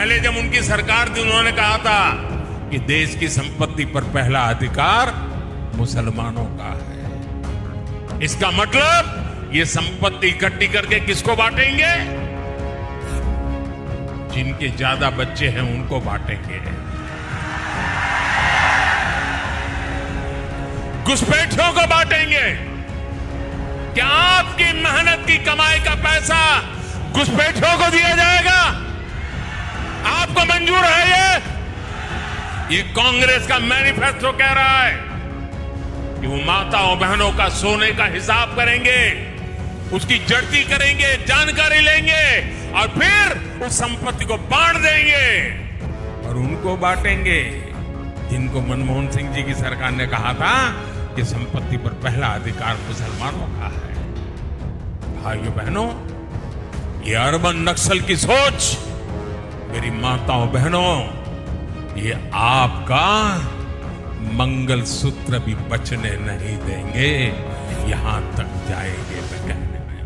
पहले जब उनकी सरकार थी उन्होंने कहा था कि देश की संपत्ति पर पहला अधिकार मुसलमानों का है। इसका मतलब ये संपत्ति इकट्ठी करके किसको बांटेंगे? जिनके ज्यादा बच्चे हैं उनको बांटेंगे। घुसपैठियों को बांटेंगे। क्या आपकी मेहनत की कमाई का पैसा घुसपैठियों को दिया जाएगा? आपको मंजूर है? ये कांग्रेस का मैनिफेस्टो कह रहा है कि वो माताओं बहनों का सोने का हिसाब करेंगे, उसकी जड़ती करेंगे, जानकारी लेंगे और फिर उस संपत्ति को बांट देंगे। और उनको बांटेंगे जिनको मनमोहन सिंह जी की सरकार ने कहा था कि संपत्ति पर पहला अधिकार मुसलमानों का है। भाइयों बहनों, ये अर्बन नक्सल की सोच, मेरी माताओं बहनों, ये आपका मंगलसूत्र भी बचने नहीं देंगे। यहां तक जाएंगे मैं कहने में।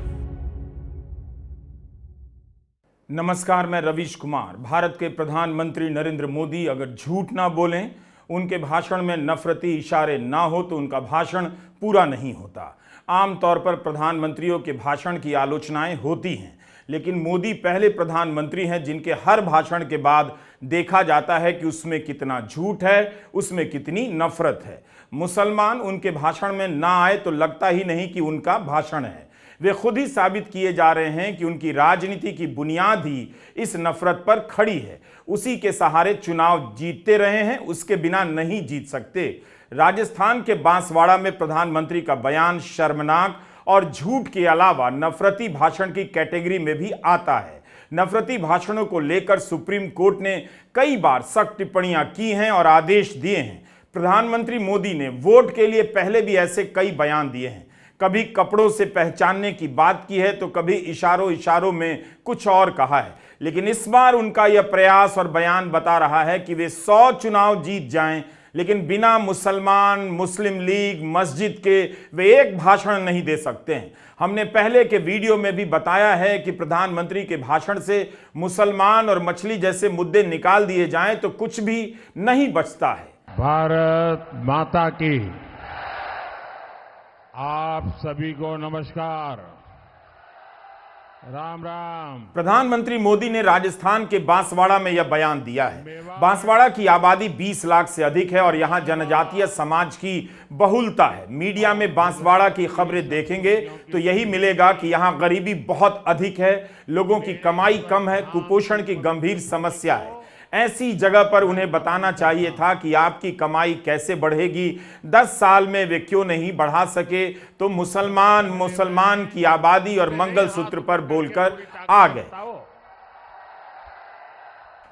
नमस्कार, मैं रवीश कुमार। भारत के प्रधानमंत्री नरेंद्र मोदी अगर झूठ ना बोलें, उनके भाषण में नफरती इशारे ना हो तो उनका भाषण पूरा नहीं होता। आमतौर पर प्रधानमंत्रियों के भाषण की आलोचनाएं होती हैं, लेकिन मोदी पहले प्रधानमंत्री हैं जिनके हर भाषण के बाद देखा जाता है कि उसमें कितना झूठ है, उसमें कितनी नफरत है। मुसलमान उनके भाषण में ना आए तो लगता ही नहीं कि उनका भाषण है। वे खुद ही साबित किए जा रहे हैं कि उनकी राजनीति की बुनियाद ही इस नफरत पर खड़ी है। उसी के सहारे चुनाव जीतते रहे हैं, उसके बिना नहीं जीत सकते। राजस्थान के बांसवाड़ा में प्रधानमंत्री का बयान शर्मनाक और झूठ के अलावा नफरती भाषण की कैटेगरी में भी आता है। नफरती भाषणों को लेकर सुप्रीम कोर्ट ने कई बार सख्त टिप्पणियां की हैं और आदेश दिए हैं। प्रधानमंत्री मोदी ने वोट के लिए पहले भी ऐसे कई बयान दिए हैं। कभी कपड़ों से पहचानने की बात की है तो कभी इशारों इशारों में कुछ और कहा है। लेकिन इस बार उनका यह प्रयास और बयान बता रहा है कि वे 100 चुनाव जीत जाएं, लेकिन बिना मुसलमान, मुस्लिम लीग, मस्जिद के वे एक भाषण नहीं दे सकते हैं। हमने पहले के वीडियो में भी बताया है कि प्रधानमंत्री के भाषण से मुसलमान और मछली जैसे मुद्दे निकाल दिए जाएं तो कुछ भी नहीं बचता है। भारत माता की आप सभी को नमस्कार, राम राम। प्रधानमंत्री मोदी ने राजस्थान के बांसवाड़ा में यह बयान दिया है। बांसवाड़ा की आबादी 20 लाख से अधिक है और यहां जनजातीय समाज की बहुलता है। मीडिया में बांसवाड़ा की खबरें देखेंगे तो यही मिलेगा कि यहां गरीबी बहुत अधिक है, लोगों की कमाई कम है, कुपोषण की गंभीर समस्या है। ऐसी जगह पर उन्हें बताना चाहिए था कि आपकी कमाई कैसे बढ़ेगी। 10 साल में वे क्यों नहीं बढ़ा सके, तो मुसलमान की आबादी और मंगलसूत्र पर बोलकर आ गए।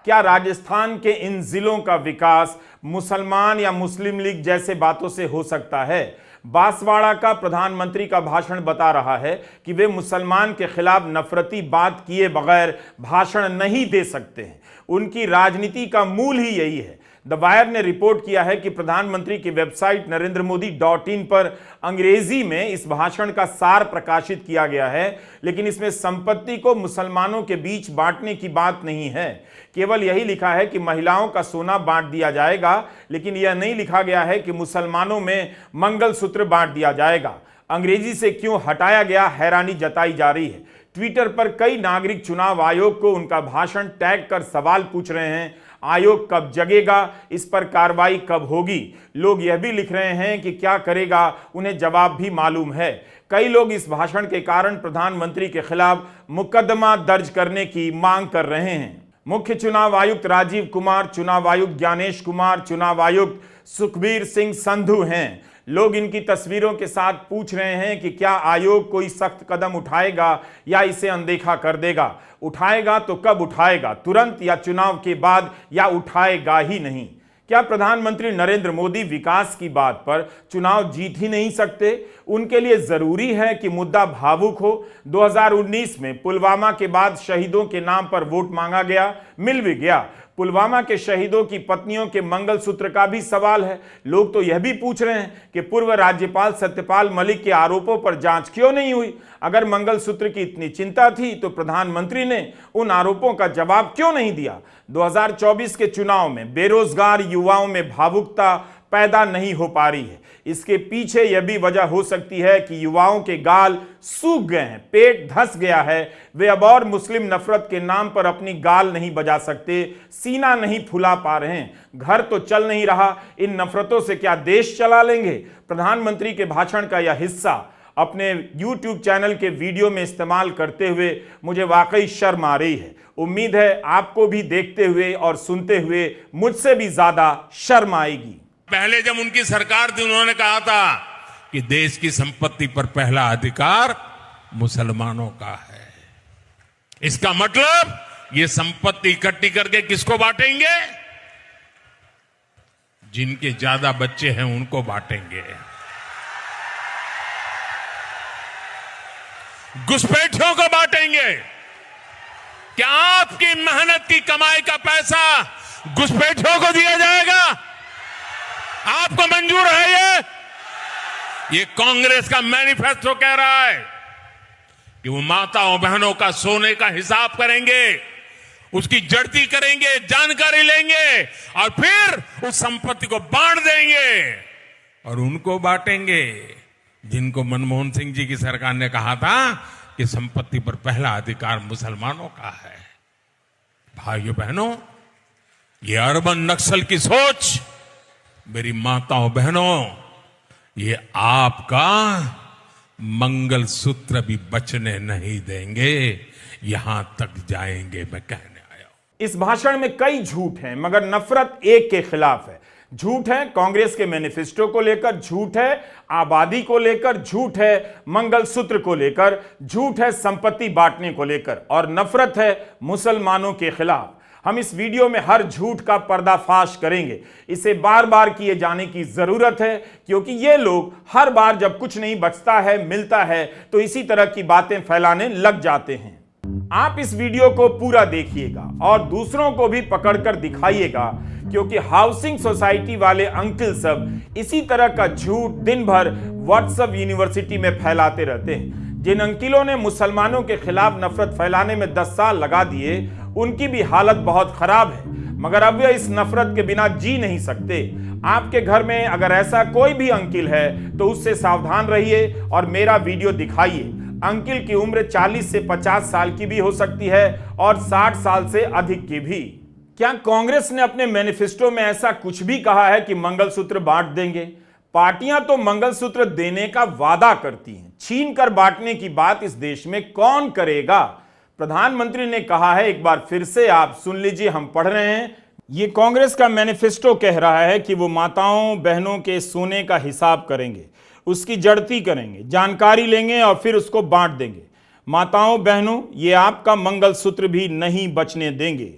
क्या राजस्थान के इन जिलों का विकास मुसलमान या मुस्लिम लीग जैसे बातों से हो सकता है? बांसवाड़ा का प्रधानमंत्री का भाषण बता रहा है कि वे मुसलमान के खिलाफ नफरती बात किए बगैर भाषण नहीं दे सकते हैं। उनकी राजनीति का मूल ही यही है। द वायर ने रिपोर्ट किया है कि प्रधानमंत्री की वेबसाइट NarendraModi.in पर अंग्रेजी में इस भाषण का सार प्रकाशित किया गया है, लेकिन इसमें संपत्ति को मुसलमानों के बीच बांटने की बात नहीं है। केवल यही लिखा है कि महिलाओं का सोना बांट दिया जाएगा, लेकिन यह नहीं लिखा गया है कि मुसलमानों में मंगलसूत्र बांट दिया जाएगा। अंग्रेजी से क्यों हटाया गया, हैरानी जताई जा रही है। ट्विटर पर कई नागरिक चुनाव आयोग को उनका भाषण टैग कर सवाल पूछ रहे हैं। आयोग कब जगेगा, इस पर कार्रवाई कब होगी? लोग यह भी लिख रहे हैं कि क्या करेगा, उन्हें जवाब भी मालूम है। कई लोग इस भाषण के कारण प्रधानमंत्री के खिलाफ मुकदमा दर्ज करने की मांग कर रहे हैं। मुख्य चुनाव आयुक्त राजीव कुमार, चुनाव आयुक्त ज्ञानेश कुमार, चुनाव आयुक्त सुखबीर सिंह संधू हैं। लोग इनकी तस्वीरों के साथ पूछ रहे हैं कि क्या आयोग कोई सख्त कदम उठाएगा या इसे अनदेखा कर देगा। उठाएगा तो कब उठाएगा, तुरंत या चुनाव के बाद, या उठाएगा ही नहीं? क्या प्रधानमंत्री नरेंद्र मोदी विकास की बात पर चुनाव जीत ही नहीं सकते? उनके लिए जरूरी है कि मुद्दा भावुक हो। 2019 में पुलवामा के बाद शहीदों के नाम पर वोट मांगा गया, मिल भी गया। पुलवामा के शहीदों की पत्नियों के मंगलसूत्र का भी सवाल है। लोग तो यह भी पूछ रहे हैं कि पूर्व राज्यपाल सत्यपाल मलिक के आरोपों पर जांच क्यों नहीं हुई। अगर मंगलसूत्र की इतनी चिंता थी तो प्रधानमंत्री ने उन आरोपों का जवाब क्यों नहीं दिया। 2024 के चुनाव में बेरोजगार युवाओं में भावुकता पैदा नहीं हो पा रही है। इसके पीछे यह भी वजह हो सकती है कि युवाओं के गाल सूख गए हैं, पेट धंस गया है। वे अब और मुस्लिम नफरत के नाम पर अपनी गाल नहीं बजा सकते, सीना नहीं फुला पा रहे हैं। घर तो चल नहीं रहा, इन नफरतों से क्या देश चला लेंगे। प्रधानमंत्री के भाषण का यह हिस्सा अपने YouTube चैनल के वीडियो में इस्तेमाल करते हुए मुझे वाकई शर्म आ रही है। उम्मीद है आपको भी देखते हुए और सुनते हुए मुझसे भी ज्यादा शर्म आएगी। पहले जब उनकी सरकार थी उन्होंने कहा था कि देश की संपत्ति पर पहला अधिकार मुसलमानों का है। इसका मतलब ये संपत्ति इकट्ठी करके किसको बांटेंगे? जिनके ज्यादा बच्चे हैं उनको बांटेंगे। घुसपैठियों को बांटेंगे। क्या आपकी मेहनत की कमाई का पैसा घुसपैठियों को दिया जाएगा? आपको मंजूर है? ये कांग्रेस का मैनिफेस्टो कह रहा है कि वो माताओं बहनों का सोने का हिसाब करेंगे, उसकी जड़ती करेंगे, जानकारी लेंगे और फिर उस संपत्ति को बांट देंगे। और उनको बांटेंगे जिनको मनमोहन सिंह जी की सरकार ने कहा था कि संपत्ति पर पहला अधिकार मुसलमानों का है। भाइयों बहनों, ये अर्बन नक्सल की सोच, मेरी माताओं बहनों, ये आपका मंगलसूत्र भी बचने नहीं देंगे, यहां तक जाएंगे मैं कहने आया हूं। इस भाषण में कई झूठ हैं, मगर नफरत एक के खिलाफ है। झूठ है कांग्रेस के मैनिफेस्टो को लेकर, झूठ है आबादी को लेकर, झूठ है मंगलसूत्र को लेकर, झूठ है संपत्ति बांटने को लेकर, और नफरत है मुसलमानों के खिलाफ। हम इस वीडियो में हर झूठ का पर्दाफाश करेंगे। इसे बार बार किए जाने की जरूरत है, क्योंकि ये लोग हर बार जब कुछ नहीं बचता है, मिलता है, तो इसी तरह की बातें फैलाने लग जाते हैं। आप इस वीडियो को पूरा देखिएगा और दूसरों को भी पकड़कर दिखाइएगा, क्योंकि हाउसिंग सोसाइटी वाले अंकल सब इसी तरह का झूठ दिन भर व्हाट्सएप यूनिवर्सिटी में फैलाते रहते हैं। जिन अंकिलों ने मुसलमानों के खिलाफ नफरत फैलाने में 10 साल लगा दिए, उनकी भी हालत बहुत खराब है, मगर अब वे इस नफरत के बिना जी नहीं सकते। आपके घर में अगर ऐसा कोई भी अंकिल है तो उससे सावधान रहिए और मेरा वीडियो दिखाइए। अंकिल की उम्र 40 से 50 साल की भी हो सकती है और 60 साल से अधिक की भी। क्या कांग्रेस ने अपने मैनिफेस्टो में ऐसा कुछ भी कहा है कि मंगलसूत्र बांट देंगे? पार्टियां तो मंगलसूत्र देने का वादा करती हैं, छीन कर बांटने की बात इस देश में कौन करेगा? प्रधानमंत्री ने कहा है, एक बार फिर से आप सुन लीजिए, हम पढ़ रहे हैं। ये कांग्रेस का मैनिफेस्टो कह रहा है कि वो माताओं बहनों के सोने का हिसाब करेंगे, उसकी जड़ती करेंगे, जानकारी लेंगे और फिर उसको बांट देंगे। माताओं बहनों, ये आपका मंगलसूत्र भी नहीं बचने देंगे।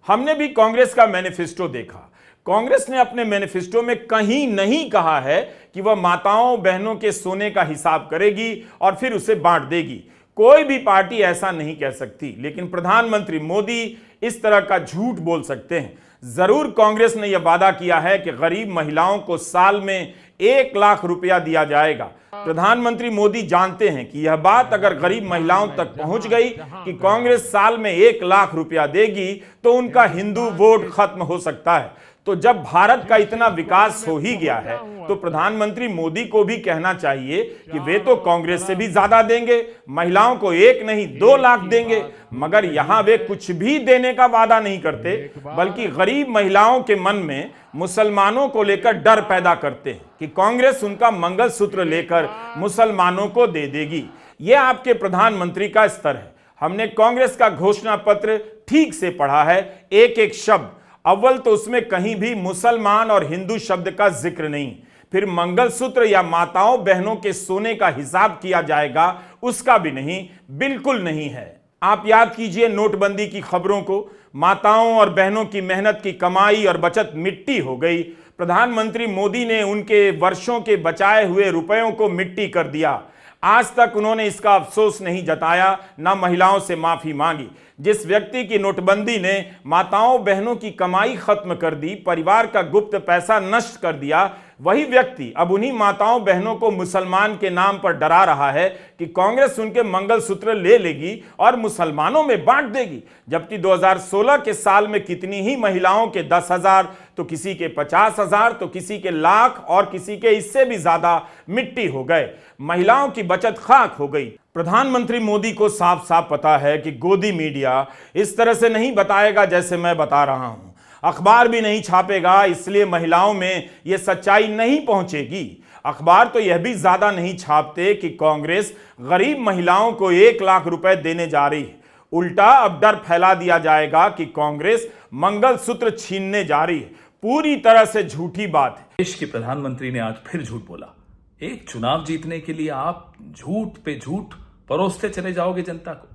हमने भी कांग्रेस का मैनिफेस्टो देखा। कांग्रेस ने अपने मैनिफेस्टो में कहीं नहीं कहा है कि वह माताओं बहनों के सोने का हिसाब करेगी और फिर उसे बांट देगी। कोई भी पार्टी ऐसा नहीं कह सकती, लेकिन प्रधानमंत्री मोदी इस तरह का झूठ बोल सकते हैं। जरूर कांग्रेस ने यह वादा किया है कि गरीब महिलाओं को साल में 1 लाख रुपया दिया जाएगा। प्रधानमंत्री मोदी जानते हैं कि यह बात अगर गरीब महिलाओं तक पहुंच गई कि कांग्रेस साल में 1 लाख रुपया देगी तो उनका हिंदू वोट खत्म हो सकता है। तो जब भारत का इतना विकास हो ही गया है तो प्रधानमंत्री मोदी को भी कहना चाहिए कि वे तो कांग्रेस से भी ज्यादा देंगे, महिलाओं को 1 नहीं 2 लाख देंगे। मगर यहां वे कुछ भी देने का वादा नहीं करते, बल्कि गरीब महिलाओं के मन में मुसलमानों को लेकर डर पैदा करते हैं कि कांग्रेस उनका मंगलसूत्र लेकर मुसलमानों को दे देगी। यह आपके प्रधानमंत्री का स्तर है। हमने कांग्रेस का घोषणा पत्र ठीक से पढ़ा है, एक एक शब्द। अव्वल तो उसमें कहीं भी मुसलमान और हिंदू शब्द का जिक्र नहीं, फिर मंगलसूत्र या माताओं बहनों के सोने का हिसाब किया जाएगा उसका भी नहीं, बिल्कुल नहीं है। आप याद कीजिए नोटबंदी की खबरों को। माताओं और बहनों की मेहनत की कमाई और बचत मिट्टी हो गई। प्रधानमंत्री मोदी ने उनके वर्षों के बचाए हुए रुपयों को मिट्टी कर दिया। आज तक उन्होंने इसका अफसोस नहीं जताया, ना महिलाओं से माफी मांगी। जिस व्यक्ति की नोटबंदी ने माताओं बहनों की कमाई खत्म कर दी, परिवार का गुप्त पैसा नष्ट कर दिया, वही व्यक्ति अब उन्हीं माताओं बहनों को मुसलमान के नाम पर डरा रहा है कि कांग्रेस उनके मंगलसूत्र ले लेगी और मुसलमानों में बांट देगी। जबकि 2016 के साल में कितनी ही महिलाओं के 10,000, तो किसी के 50,000, तो किसी के लाख और किसी के इससे भी ज्यादा मिट्टी हो गए। महिलाओं की बचत खाक हो गई। प्रधानमंत्री मोदी को साफ साफ पता है कि गोदी मीडिया इस तरह से नहीं बताएगा जैसे मैं बता रहा हूं, अखबार भी नहीं छापेगा, इसलिए महिलाओं में यह सच्चाई नहीं पहुंचेगी। अखबार तो यह भी ज्यादा नहीं छापते कि कांग्रेस गरीब महिलाओं को 1 लाख रुपए देने जा रही है। उल्टा अब डर फैला दिया जाएगा कि कांग्रेस मंगलसूत्र छीनने जा रही है। पूरी तरह से झूठी बात है। देश के प्रधानमंत्री ने आज फिर झूठ बोला। एक चुनाव जीतने के लिए आप झूठ पे झूठ परोसते चले जाओगे जनता को।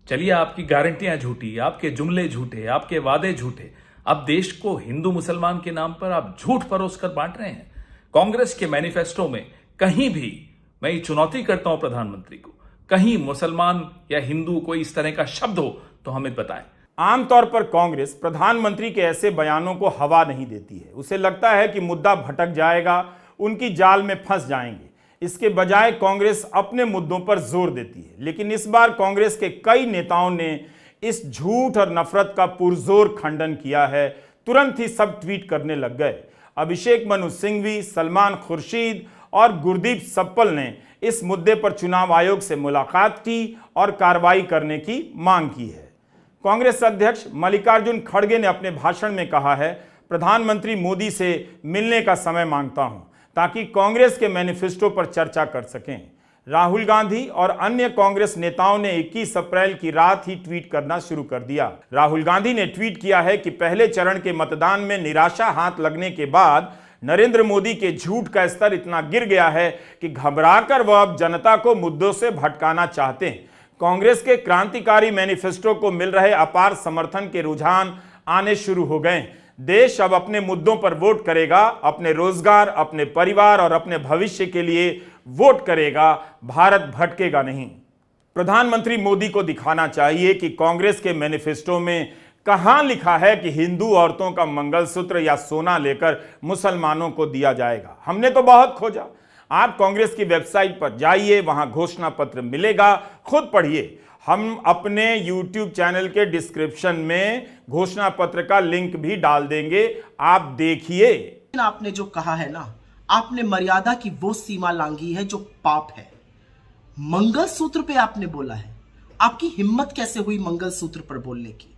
चलिए, आपकी गारंटियां झूठी, आपके जुमले झूठे, आपके वादे झूठे। अब देश को हिंदू मुसलमान के नाम पर आप झूठ परोस कर बांट रहे हैं। कांग्रेस के मैनिफेस्टो में कहीं भी, मैं ये चुनौती करता हूं प्रधानमंत्री को, कहीं मुसलमान या हिंदू कोई इस तरह का शब्द हो तो हमें बताएं। आमतौर पर कांग्रेस प्रधानमंत्री के ऐसे बयानों को हवा नहीं देती है। उसे लगता है कि मुद्दा भटक जाएगा, उनकी जाल में फंस जाएंगे। इसके बजाय कांग्रेस अपने मुद्दों पर जोर देती है। लेकिन इस बार कांग्रेस के कई नेताओं ने इस झूठ और नफरत का पुरजोर खंडन किया है। तुरंत ही सब ट्वीट करने लग गए। अभिषेक मनु सिंघवी, सलमान खुर्शीद और गुरदीप सप्पल ने इस मुद्दे पर चुनाव आयोग से मुलाकात की और कार्रवाई करने की मांग की है। कांग्रेस अध्यक्ष मल्लिकार्जुन खड़गे ने अपने भाषण में कहा है, प्रधानमंत्री मोदी से मिलने का समय मांगता हूं ताकि कांग्रेस के मैनिफेस्टो पर चर्चा कर सकें। राहुल गांधी और अन्य कांग्रेस नेताओं ने 21 अप्रैल की रात ही ट्वीट करना शुरू कर दिया। राहुल गांधी ने ट्वीट किया है कि पहले चरण के मतदान में निराशा हाथ लगने के बाद नरेंद्र मोदी के झूठ का स्तर इतना गिर गया है कि घबराकर वह अब जनता को मुद्दों से भटकाना चाहते हैं। कांग्रेस के क्रांतिकारी मैनिफेस्टो को मिल रहे अपार समर्थन के रुझान आने शुरू हो गए। देश अब अपने मुद्दों पर वोट करेगा, अपने रोजगार, अपने परिवार और अपने भविष्य के लिए वोट करेगा। भारत भटकेगा नहीं। प्रधानमंत्री मोदी को दिखाना चाहिए कि कांग्रेस के मैनिफेस्टो में कहां लिखा है कि हिंदू औरतों का मंगलसूत्र या सोना लेकर मुसलमानों को दिया जाएगा। हमने तो बहुत खोजा। आप कांग्रेस की वेबसाइट पर जाइए, वहां घोषणा पत्र मिलेगा, खुद पढ़िए। हम अपने YouTube चैनल के डिस्क्रिप्शन में घोषणा पत्र का लिंक भी डाल देंगे, आप देखिए। आपने जो कहा है ना, आपने मर्यादा की वो सीमा लांघी है जो पाप है। मंगलसूत्र पे आपने बोला है, आपकी हिम्मत कैसे हुई मंगलसूत्र पर बोलने की?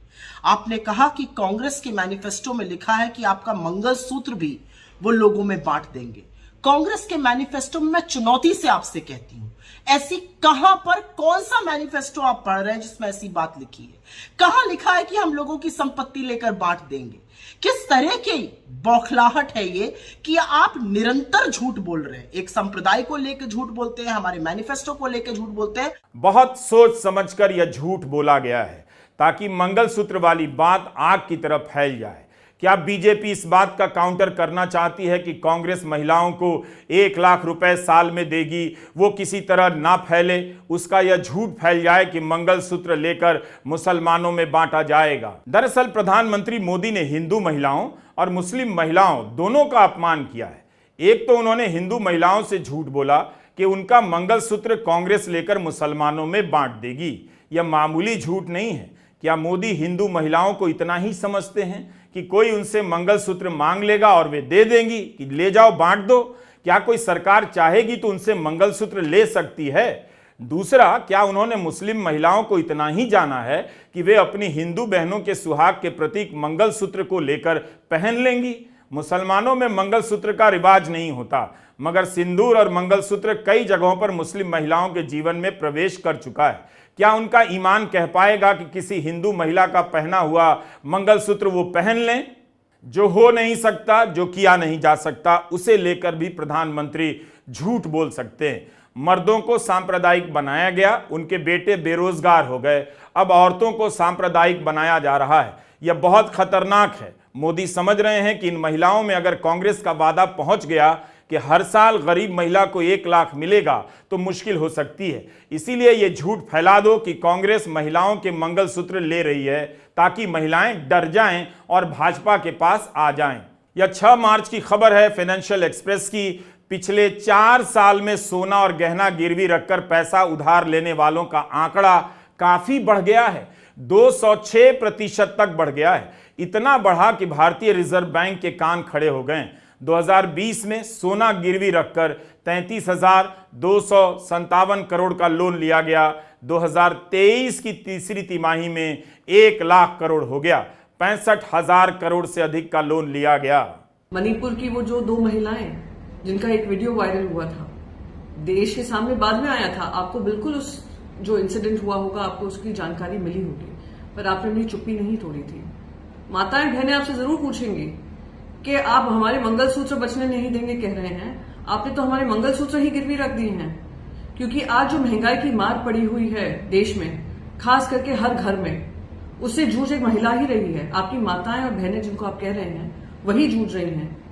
आपने कहा कि कांग्रेस के मैनिफेस्टो में लिखा है कि आपका मंगलसूत्र भी वो लोगों में बांट देंगे। कांग्रेस के मैनिफेस्टो में मैं चुनौती से आपसे कहती हूं, ऐसी कहां पर कौन सा मैनिफेस्टो आप पढ़ रहे हैं जिसमें ऐसी बात लिखी है? कहां लिखा है कि हम लोगों की संपत्ति लेकर बांट देंगे? किस तरह की बौखलाहट है ये कि आप निरंतर झूठ बोल रहे हैं? एक संप्रदाय को लेकर झूठ बोलते हैं, हमारे मैनिफेस्टो को लेकर झूठ बोलते हैं। बहुत सोच समझकर यह झूठ बोला गया है ताकि मंगलसूत्र वाली बात आग की तरफ फैल जाए। क्या बीजेपी इस बात का काउंटर करना चाहती है कि कांग्रेस महिलाओं को 1 लाख रुपए साल में देगी, वो किसी तरह ना फैले, उसका यह झूठ फैल जाए कि मंगलसूत्र लेकर मुसलमानों में बांटा जाएगा? दरअसल प्रधानमंत्री मोदी ने हिंदू महिलाओं और मुस्लिम महिलाओं दोनों का अपमान किया है। एक तो उन्होंने हिंदू महिलाओं से झूठ बोला कि उनका मंगलसूत्र कांग्रेस लेकर मुसलमानों में बांट देगी। यह मामूली झूठ नहीं है। क्या मोदी हिंदू महिलाओं को इतना ही समझते हैं कि कोई उनसे मंगलसूत्र मांग लेगा और वे दे देंगी कि ले जाओ बांट दो? क्या कोई सरकार चाहेगी तो उनसे मंगलसूत्र ले सकती है? दूसरा, क्या उन्होंने मुस्लिम महिलाओं को इतना ही जाना है कि वे अपनी हिंदू बहनों के सुहाग के प्रतीक मंगलसूत्र को लेकर पहन लेंगी? मुसलमानों में मंगलसूत्र का रिवाज नहीं होता, मगर सिंदूर और मंगलसूत्र कई जगहों पर मुस्लिम महिलाओं के जीवन में प्रवेश कर चुका है। क्या उनका ईमान कह पाएगा कि किसी हिंदू महिला का पहना हुआ मंगलसूत्र वो पहन लें? जो हो नहीं सकता, जो किया नहीं जा सकता, उसे लेकर भी प्रधानमंत्री झूठ बोल सकते हैं। मर्दों को सांप्रदायिक बनाया गया, उनके बेटे बेरोजगार हो गए, अब औरतों को सांप्रदायिक बनाया जा रहा है। यह बहुत खतरनाक है। मोदी समझ रहे हैं कि इन महिलाओं में अगर कांग्रेस का वादा पहुंच गया कि हर साल गरीब महिला को 1 लाख मिलेगा तो मुश्किल हो सकती है। इसीलिए ये झूठ फैला दो कि कांग्रेस महिलाओं के मंगलसूत्र ले रही है ताकि महिलाएं डर जाएं और भाजपा के पास आ जाएं। यह 6 मार्च की खबर है फाइनेंशियल एक्सप्रेस की। पिछले 4 साल में सोना और गहना गिरवी रखकर पैसा उधार लेने वालों का आंकड़ा काफी बढ़ गया है, 206% तक बढ़ गया है। इतना बढ़ा कि भारतीय रिजर्व बैंक के कान खड़े हो गए। 2020 में सोना गिरवी रखकर 33,257 करोड़ का लोन लिया गया। 2023 की तीसरी तिमाही में 1 लाख करोड़ हो गया। 65,000 करोड़ से अधिक का लोन लिया गया। मणिपुर की वो जो 2 महिलाएं जिनका एक वीडियो वायरल हुआ था, देश के सामने बाद में आया था, आपको बिल्कुल उस जो इंसिडेंट हुआ होगा आपको उसकी जानकारी मिली होगी, पर आपने अपनी चुप्पी नहीं तोड़ी थी। माताएं बहनें आपसे जरूर पूछेंगी कि आप हमारे मंगलसूत्र बचने नहीं देंगे कह रहे हैं, आपने तो हमारे मंगलसूत्र ही गिरवी रख दिए हैं। क्योंकि आज जो महंगाई की मार पड़ी हुई है देश में, खास करके हर घर में, उससे जूझ एक महिला ही रही है। आपकी माताएं और बहनें जिनको आप कह रहे हैं वही जूझ रही हैं।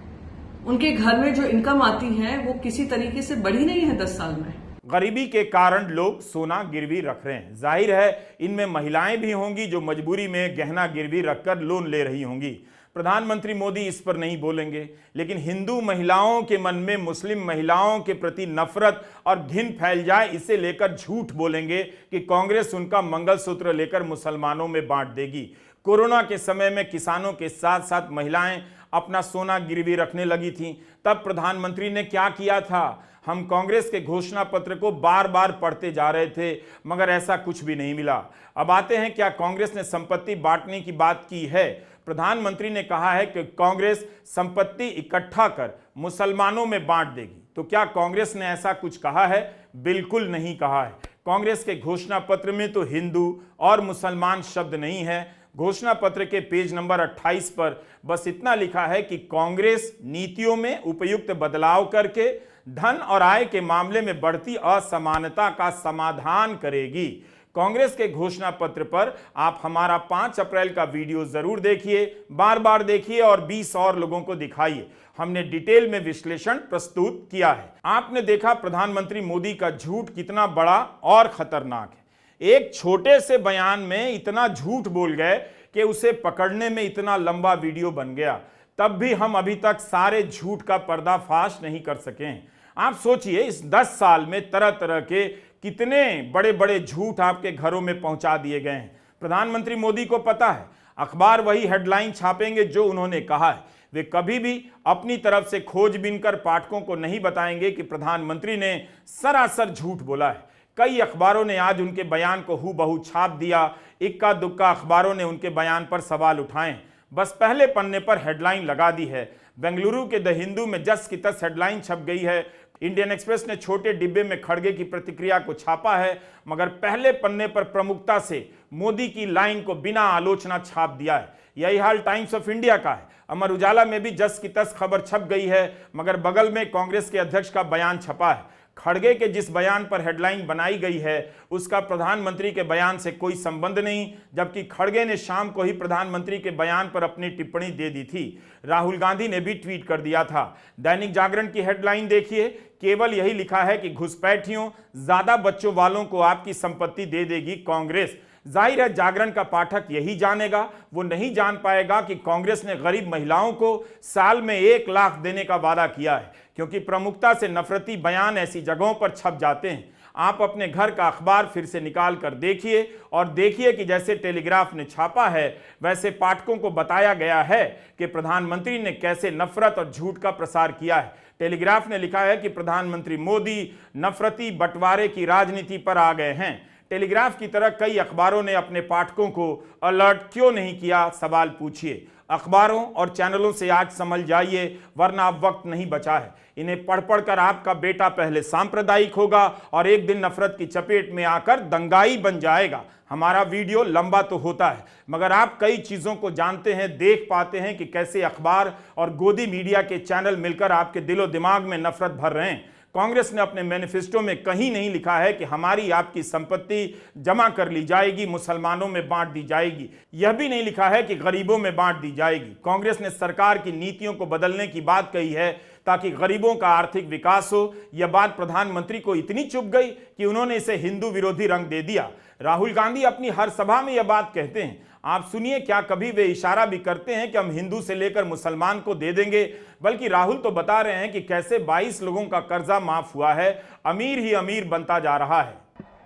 उनके घर में जो इनकम आती है वो किसी तरीके से बढ़ी नहीं है 10 साल में। गरीबी के कारण लोग सोना गिरवी रख रहे हैं। जाहिर है इनमें महिलाएं भी होंगी जो मजबूरी में गहना गिरवी रखकर लोन ले रही होंगी। प्रधानमंत्री मोदी इस पर नहीं बोलेंगे, लेकिन हिंदू महिलाओं के मन में मुस्लिम महिलाओं के प्रति नफरत और घिन फैल जाए इसे लेकर झूठ बोलेंगे कि कांग्रेस उनका मंगलसूत्र लेकर मुसलमानों में बांट देगी। कोरोना के समय में किसानों के साथ साथ महिलाएं अपना सोना गिरवी रखने लगी थीं, तब प्रधानमंत्री ने क्या किया था? हम कांग्रेस के घोषणा पत्र को बार बार पढ़ते जा रहे थे, मगर ऐसा कुछ भी नहीं मिला। अब आते हैं, क्या कांग्रेस ने संपत्ति बांटने की बात की है? प्रधानमंत्री ने कहा है कि कांग्रेस संपत्ति इकट्ठा कर मुसलमानों में बांट देगी। तो क्या कांग्रेस ने ऐसा कुछ कहा है? बिल्कुल नहीं कहा है। कांग्रेस के घोषणा पत्र में तो हिंदू और मुसलमान शब्द नहीं है। घोषणा पत्र के पेज नंबर 28 पर बस इतना लिखा है कि कांग्रेस नीतियों में उपयुक्त बदलाव करके धन और आय के मामले में बढ़ती असमानता का समाधान करेगी। कांग्रेस के घोषणा पत्र पर आप हमारा 5 अप्रैल का वीडियो जरूर देखिए, बार बार देखिए और 20 और लोगों को दिखाइए। हमने डिटेल में विश्लेषण प्रस्तुत किया है। आपने देखा प्रधानमंत्री मोदी का झूठ कितना बड़ा और खतरनाक है। एक छोटे से बयान में इतना झूठ बोल गए कि उसे पकड़ने में इतना लंबा वीडियो बन गया। तब भी हम अभी तक सारे झूठ का पर्दाफाश नहीं कर सके हैं। आप सोचिए, इस 10 साल में तरह तरह के कितने बड़े बड़े झूठ आपके घरों में पहुंचा दिए गए हैं। प्रधानमंत्री मोदी को पता है अखबार वही हेडलाइन छापेंगे जो उन्होंने कहा है। वे कभी भी अपनी तरफ से खोजबीन कर पाठकों को नहीं बताएंगे कि प्रधानमंत्री ने सरासर झूठ बोला है। कई अखबारों ने आज उनके बयान को हूबहू छाप दिया। इक्का दुक्का अखबारों ने उनके बयान पर सवाल उठाए, बस पहले पन्ने पर हेडलाइन लगा दी है। बेंगलुरु के द हिंदू में जस की तस हेडलाइन छप गई है। इंडियन एक्सप्रेस ने छोटे डिब्बे में खड़गे की प्रतिक्रिया को छापा है, मगर पहले पन्ने पर प्रमुखता से मोदी की लाइन को बिना आलोचना छाप दिया है। यही हाल टाइम्स ऑफ इंडिया का है। अमर उजाला में भी जस की तस खबर छप गई है, मगर बगल में कांग्रेस के अध्यक्ष का बयान छपा है। खड़गे के जिस बयान पर हेडलाइन बनाई गई है उसका प्रधानमंत्री के बयान से कोई संबंध नहीं, जबकि खड़गे ने शाम को ही प्रधानमंत्री के बयान पर अपनी टिप्पणी दे दी थी। राहुल गांधी ने भी ट्वीट कर दिया था। दैनिक जागरण की हेडलाइन देखिए, केवल यही लिखा है कि घुसपैठियों, ज्यादा बच्चों वालों को आपकी संपत्ति दे देगी कांग्रेस। जाहिर है जागरण का पाठक यही जानेगा, वो नहीं जान पाएगा कि कांग्रेस ने गरीब महिलाओं को साल में 1 लाख देने का वादा किया है, क्योंकि प्रमुखता से नफरती बयान ऐसी जगहों पर छप जाते हैं। आप अपने घर का अखबार फिर से निकाल कर देखिए और देखिए कि जैसे टेलीग्राफ ने छापा है वैसे पाठकों को बताया गया है कि प्रधानमंत्री ने कैसे नफरत और झूठ का प्रसार किया है। टेलीग्राफ ने लिखा है कि प्रधानमंत्री मोदी नफरती बंटवारे की राजनीति पर आ गए हैं। टेलीग्राफ की तरह कई अखबारों ने अपने पाठकों को अलर्ट क्यों नहीं किया, सवाल पूछिए। अखबारों और चैनलों से आज समझ जाइए, वरना अब वक्त नहीं बचा है। इन्हें पढ़ पढ़कर आपका बेटा पहले सांप्रदायिक होगा और एक दिन नफरत की चपेट में आकर दंगाई बन जाएगा। हमारा वीडियो लंबा तो होता है, मगर आप कई चीजों को जानते हैं, देख पाते हैं कि कैसे अखबार और गोदी मीडिया के चैनल मिलकर आपके दिलो दिमाग में नफरत भर रहे हैं। कांग्रेस ने अपने मैनिफेस्टो में कहीं नहीं लिखा है कि हमारी आपकी संपत्ति जमा कर ली जाएगी, मुसलमानों में बांट दी जाएगी। यह भी नहीं लिखा है कि गरीबों में बांट दी जाएगी। कांग्रेस ने सरकार की नीतियों को बदलने की बात कही है ताकि गरीबों का आर्थिक विकास हो। यह बात प्रधानमंत्री को इतनी चुभ गई कि उन्होंने इसे हिंदू विरोधी रंग दे दिया। राहुल गांधी अपनी हर सभा में यह बात कहते हैं। आप सुनिए, क्या कभी वे इशारा भी करते हैं कि हम हिंदू से लेकर मुसलमान को दे देंगे? बल्कि राहुल तो बता रहे हैं कि कैसे 22 लोगों का कर्जा माफ हुआ है, अमीर ही अमीर बनता जा रहा है।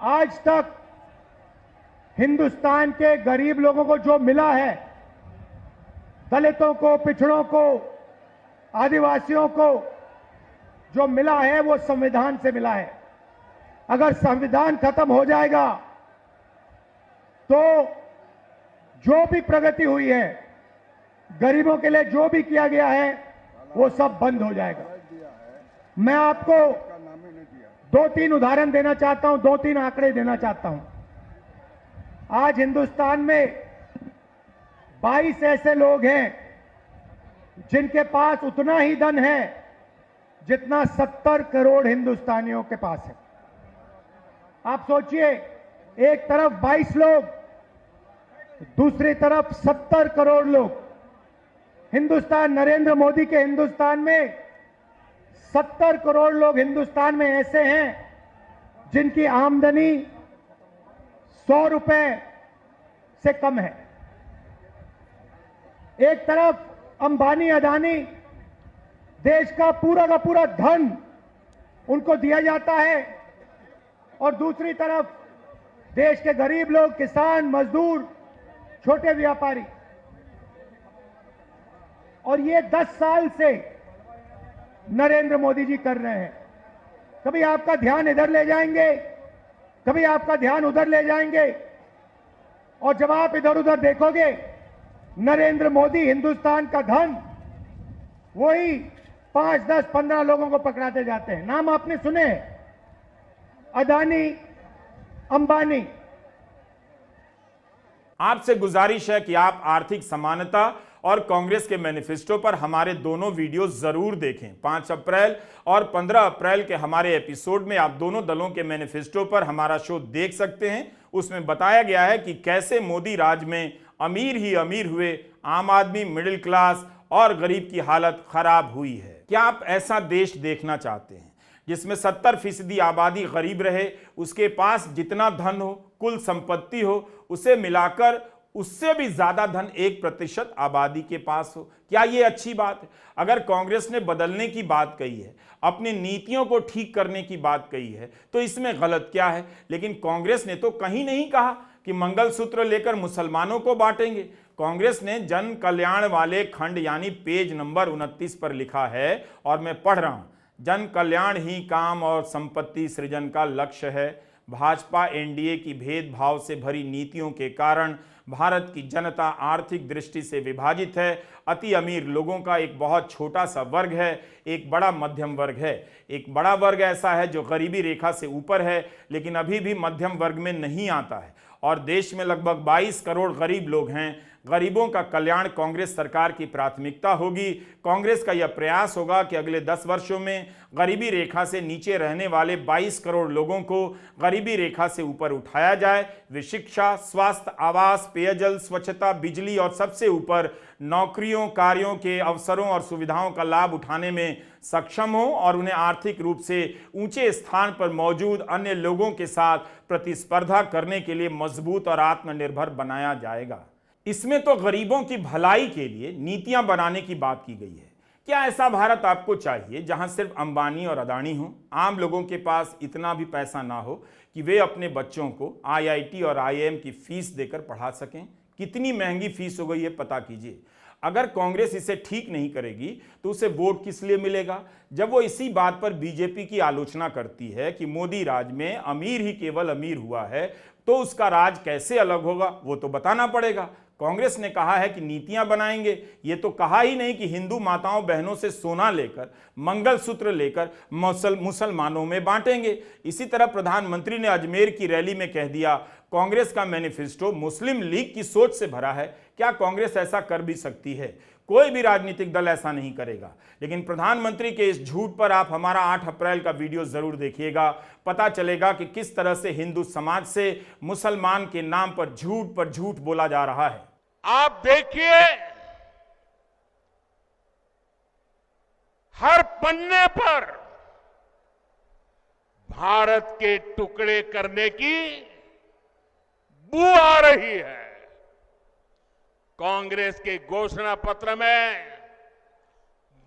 आज तक हिंदुस्तान के गरीब लोगों को जो मिला है, दलितों को, पिछड़ों को, आदिवासियों को जो मिला है वो संविधान से मिला है। अगर संविधान खत्म हो जाएगा तो जो भी प्रगति हुई है, गरीबों के लिए जो भी किया गया है, वो सब बंद हो जाएगा। मैं आपको 2-3 उदाहरण देना चाहता हूं, 2-3 आंकड़े देना चाहता हूं। आज हिंदुस्तान में 22 ऐसे लोग हैं जिनके पास उतना ही धन है जितना 70 करोड़ हिंदुस्तानियों के पास है। आप सोचिए, एक तरफ 22 लोग, दूसरी तरफ 70 करोड़ लोग। हिंदुस्तान, नरेंद्र मोदी के हिंदुस्तान में 70 करोड़ लोग हिंदुस्तान में ऐसे हैं जिनकी आमदनी 100 रुपए से कम है। एक तरफ अंबानी, अदानी, देश का पूरा धन उनको दिया जाता है और दूसरी तरफ देश के गरीब लोग, किसान, मजदूर, छोटे व्यापारी। और ये 10 साल से नरेंद्र मोदी जी कर रहे हैं। कभी आपका ध्यान इधर ले जाएंगे, कभी आपका ध्यान उधर ले जाएंगे, और जब आप इधर उधर देखोगे, नरेंद्र मोदी हिंदुस्तान का धन वही 5, 10, 15 लोगों को पकड़ाते जाते हैं। नाम आपने सुने, अदानी, अंबानी। आपसे गुजारिश है कि आप आर्थिक समानता और कांग्रेस के मैनिफेस्टो पर हमारे दोनों वीडियो जरूर देखें। 5 अप्रैल और 15 अप्रैल के हमारे एपिसोड में आप दोनों दलों के मैनिफेस्टो पर हमारा शो देख सकते हैं। उसमें बताया गया है कि कैसे मोदी राज में अमीर ही अमीर हुए, आम आदमी, मिडिल क्लास और गरीब की हालत खराब हुई है। क्या आप ऐसा देश देखना चाहते हैं जिसमें 70% आबादी गरीब रहे, उसके पास जितना धन हो, कुल संपत्ति हो, उसे मिलाकर उससे भी ज्यादा धन 1% आबादी के पास हो? क्या यह अच्छी बात है? अगर कांग्रेस ने बदलने की बात कही है, अपनी नीतियों को ठीक करने की बात कही है, तो इसमें गलत क्या है? लेकिन कांग्रेस ने तो कहीं नहीं कहा कि मंगलसूत्र लेकर मुसलमानों को बांटेंगे। कांग्रेस ने जन कल्याण वाले खंड यानी पेज नंबर 29 पर लिखा है, और मैं पढ़ रहा हूं, जन कल्याण ही काम और संपत्ति सृजन का लक्ष्य है। भाजपा एनडीए की भेदभाव से भरी नीतियों के कारण भारत की जनता आर्थिक दृष्टि से विभाजित है। अति अमीर लोगों का एक बहुत छोटा सा वर्ग है, एक बड़ा मध्यम वर्ग है। एक बड़ा वर्ग ऐसा है जो गरीबी रेखा से ऊपर है लेकिन अभी भी मध्यम वर्ग में नहीं आता है, और देश में लगभग 22 करोड़ गरीब लोग हैं। गरीबों का कल्याण कांग्रेस सरकार की प्राथमिकता होगी। कांग्रेस का यह प्रयास होगा कि अगले 10 वर्षों में गरीबी रेखा से नीचे रहने वाले 22 करोड़ लोगों को गरीबी रेखा से ऊपर उठाया जाए। वे शिक्षा, स्वास्थ्य, आवास, पेयजल, स्वच्छता, बिजली और सबसे ऊपर नौकरियों, कार्यों के अवसरों और सुविधाओं का लाभ उठाने में सक्षम हो, और उन्हें आर्थिक रूप से ऊंचे स्थान पर मौजूद अन्य लोगों के साथ प्रतिस्पर्धा करने के लिए मजबूत और आत्मनिर्भर बनाया जाएगा। इसमें तो गरीबों की भलाई के लिए नीतियां बनाने की बात की गई है। क्या ऐसा भारत आपको चाहिए जहां सिर्फ अंबानी और अदानी हो, आम लोगों के पास इतना भी पैसा ना हो कि वे अपने बच्चों को आईआईटी और आईआईएम की फीस देकर पढ़ा सकें? कितनी महंगी फीस हो गई है पता कीजिए। अगर कांग्रेस इसे ठीक नहीं करेगी तो उसे वोट किस लिए मिलेगा? जब वो इसी बात पर बीजेपी की आलोचना करती है कि मोदी राज में अमीर ही केवल अमीर हुआ है, तो उसका राज कैसे अलग होगा वो तो बताना पड़ेगा। कांग्रेस ने कहा है कि नीतियां बनाएंगे, ये तो कहा ही नहीं कि हिंदू माताओं बहनों से सोना लेकर, मंगलसूत्र लेकर मुसलमानों में बांटेंगे। इसी तरह प्रधानमंत्री ने अजमेर की रैली में कह दिया, कांग्रेस का मैनिफेस्टो मुस्लिम लीग की सोच से भरा है। क्या कांग्रेस ऐसा कर भी सकती है? कोई भी राजनीतिक दल ऐसा नहीं करेगा। लेकिन प्रधानमंत्री के इस झूठ पर आप हमारा 8 अप्रैल का वीडियो जरूर देखिएगा। पता चलेगा कि किस तरह से हिंदू समाज से मुसलमान के नाम पर झूठ बोला जा रहा है। आप देखिए, हर पन्ने पर भारत के टुकड़े करने की बू आ रही है। कांग्रेस के घोषणा पत्र में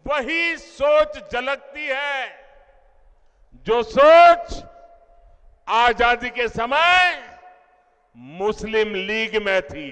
वही सोच झलकती है जो सोच आजादी के समय मुस्लिम लीग में थी।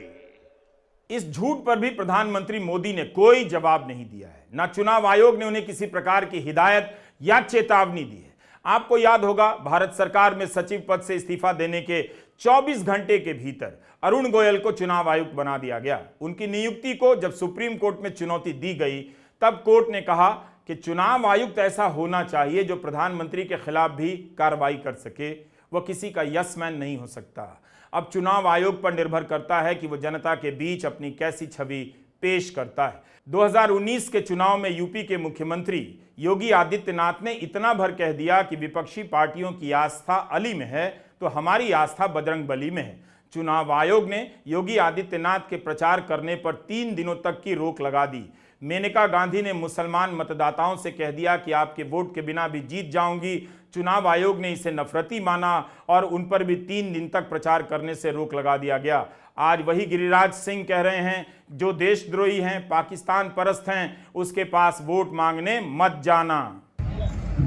इस झूठ पर भी प्रधानमंत्री मोदी ने कोई जवाब नहीं दिया है। ना चुनाव आयोग ने उन्हें किसी प्रकार की हिदायत या चेतावनी दी है। आपको याद होगा, भारत सरकार में सचिव पद से इस्तीफा देने के 24 घंटे के भीतर अरुण गोयल को चुनाव आयुक्त बना दिया गया। उनकी नियुक्ति को जब सुप्रीम कोर्ट में चुनौती दी गई, तब कोर्ट ने कहा कि चुनाव आयुक्त ऐसा होना चाहिए जो प्रधानमंत्री के खिलाफ भी कार्रवाई कर सके। वह किसी का यस मैन नहीं हो सकता। अब चुनाव आयोग पर निर्भर करता है कि वह जनता के बीच अपनी कैसी छवि पेश करता है। 2019 के चुनाव में यूपी के मुख्यमंत्री योगी आदित्यनाथ ने इतना भर कह दिया कि विपक्षी पार्टियों की आस्था अली में है तो हमारी आस्था बजरंगबली में है। चुनाव आयोग ने योगी आदित्यनाथ के प्रचार करने पर 3 दिनों तक की रोक लगा दी। मेनका गांधी ने मुसलमान मतदाताओं से कह दिया कि आपके वोट के बिना भी जीत जाऊंगी। चुनाव आयोग ने इसे नफरती माना और उन पर भी 3 दिन तक प्रचार करने से रोक लगा दिया गया। आज वही गिरिराज सिंह कह रहे हैं, जो देशद्रोही हैं, पाकिस्तान परस्त हैं, उसके पास वोट मांगने मत जाना।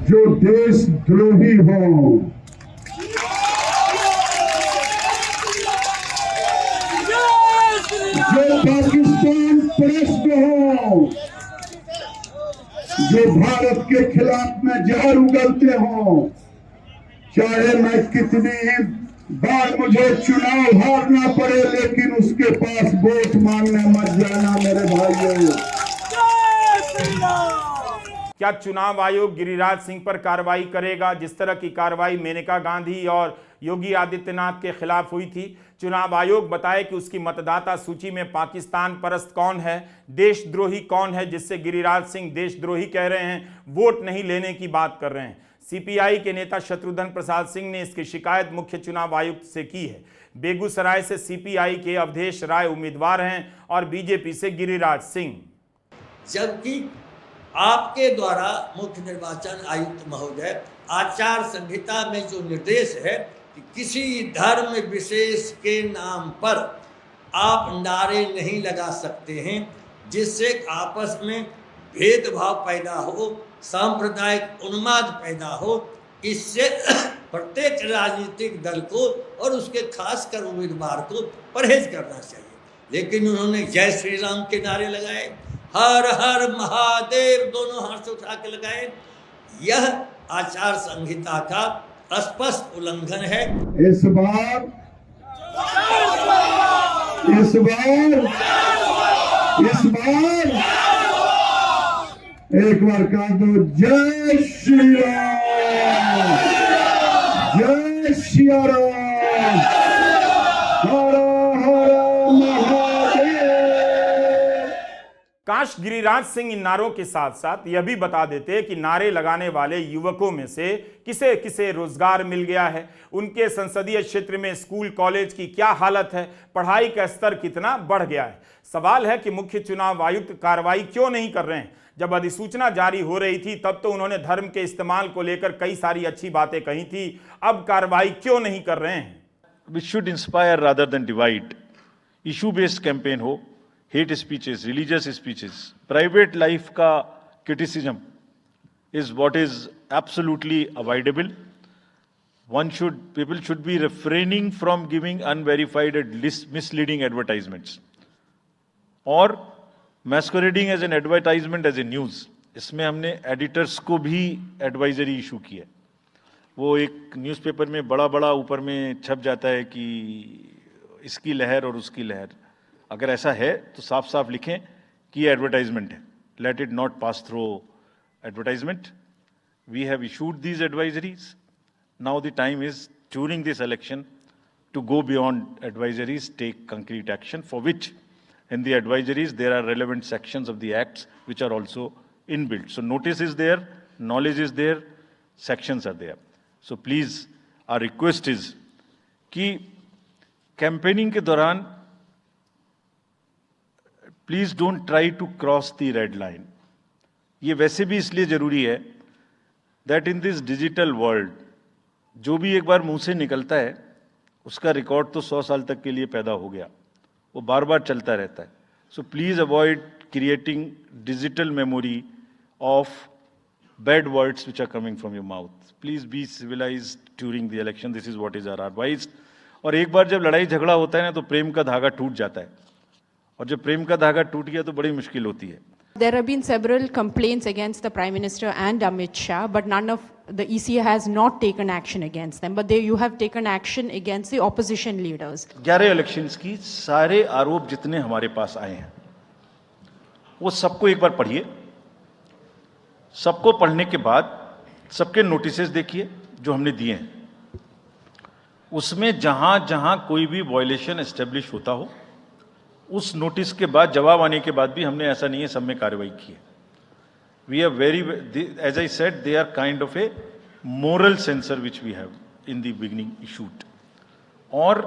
जो देशद्रोही हो, जो पाकिस्तान परस्त हो, जो भारत के खिलाफ में जहर उगलते हो, चाहे मैं कितनी बार मुझे चुनाव हारना पड़े, लेकिन उसके पास वोट मांगने मत जाना मेरे भाइयों। क्या चुनाव आयोग गिरिराज सिंह पर कार्रवाई करेगा जिस तरह की कार्रवाई मेनका गांधी और योगी आदित्यनाथ के खिलाफ हुई थी? चुनाव आयोग बताए कि उसकी मतदाता सूची में पाकिस्तान परस्त कौन है, देशद्रोही कौन है, जिससे गिरिराज सिंह देशद्रोही कह रहे हैं, वोट नहीं लेने की बात कर रहे हैं। सीपीआई के नेता शत्रुघ्न प्रसाद सिंह ने इसकी शिकायत मुख्य चुनाव आयुक्त से की है। बेगूसराय से सीपीआई के अवधेश राय उम्मीदवार हैं और बीजेपी से गिरिराज सिंह। जबकि आपके द्वारा मुख्य निर्वाचन आयुक्त महोदय आचार संहिता में जो निर्देश है कि किसी धर्म विशेष के नाम पर आप नारे नहीं लगा सकते हैं जिससे आपस में भेदभाव पैदा हो, सांप्रदायिक उन्माद पैदा हो। इससे प्रत्येक राजनीतिक दल को और उसके खासकर उम्मीदवार को परहेज करना चाहिए। लेकिन उन्होंने जय श्री राम के नारे लगाए, हर हर महादेव दोनों हाथ से उठा के लगाए। यह आचार संहिता का स्पष्ट उल्लंघन है। इस बार एक बार कह दो, जय श्री राम, जय श्री राम, हर हर महादेव। काश गिरिराज सिंह इन नारों के साथ साथ यह भी बता देते कि नारे लगाने वाले युवकों में से किसे किसे रोजगार मिल गया है, उनके संसदीय क्षेत्र में स्कूल कॉलेज की क्या हालत है, पढ़ाई का स्तर कितना बढ़ गया है। सवाल है कि मुख्य चुनाव आयुक्त कार्रवाई क्यों नहीं कर रहे हैं। जब अधिसूचना जारी हो रही थी तब तो उन्होंने धर्म के इस्तेमाल को लेकर कई सारी अच्छी बातें कही थी, अब कार्रवाई क्यों नहीं कर रहे हैं? We should inspire rather than divide. Issue-based campaign हो, hate speeches, religious speeches, private life का criticism is what is absolutely avoidable. People should be refraining from giving unverified and misleading advertisements or masquerading as an advertisement as a news. इसमें हमने editors को भी advisory issue की है। वो एक newspaper में बड़ा बड़ा ऊपर में छप जाता है कि इसकी लहर और उसकी लहर। अगर ऐसा है तो साफ साफ लिखें कि ये एडवर्टाइजमेंट है। Let it not pass through advertisement. We have issued these advisories. Now the time is during this election to go beyond advisories, take concrete action, for which in the advisories there are relevant sections of the acts which are also inbuilt. So notice is there, knowledge is there, sections are there. So please, our request is कि campaigning के दौरान please don't try to cross the red line. ये वैसे भी इसलिए जरूरी है that in this digital world जो भी एक बार मुंह से निकलता है उसका रिकॉर्ड तो 100 साल तक के लिए पैदा हो गया, वो बार बार चलता रहता है. So please avoid creating digital memory of bad words which are coming from your mouth. Please be civilized during the election. This is what is our advice. और एक बार जब लड़ाई झगड़ा होता है ना तो प्रेम का धागा टूट जाता है, और जब प्रेम का धागा टूट गया तो बड़ी मुश्किल होती है. There have been several complaints against the Prime Minister and Amit Shah, but none of the EC has not taken action against them. But you have taken action against the opposition leaders. 11 elections की सारे आरोप जितने हमारे पास आए हैं वो सबको एक बार पढ़िए. सबको पढ़ने के बाद सबके नोटिसेस देखिए जो हमने दिए हैं. उसमें जहां जहां कोई भी वायलेशन एस्टेब्लिश होता हो उस नोटिस के बाद जवाब आने के बाद भी हमने ऐसा नहीं है सब में कार्रवाई की है. We are very, as I said, they are kind of a moral censor which we have in the beginning issued. और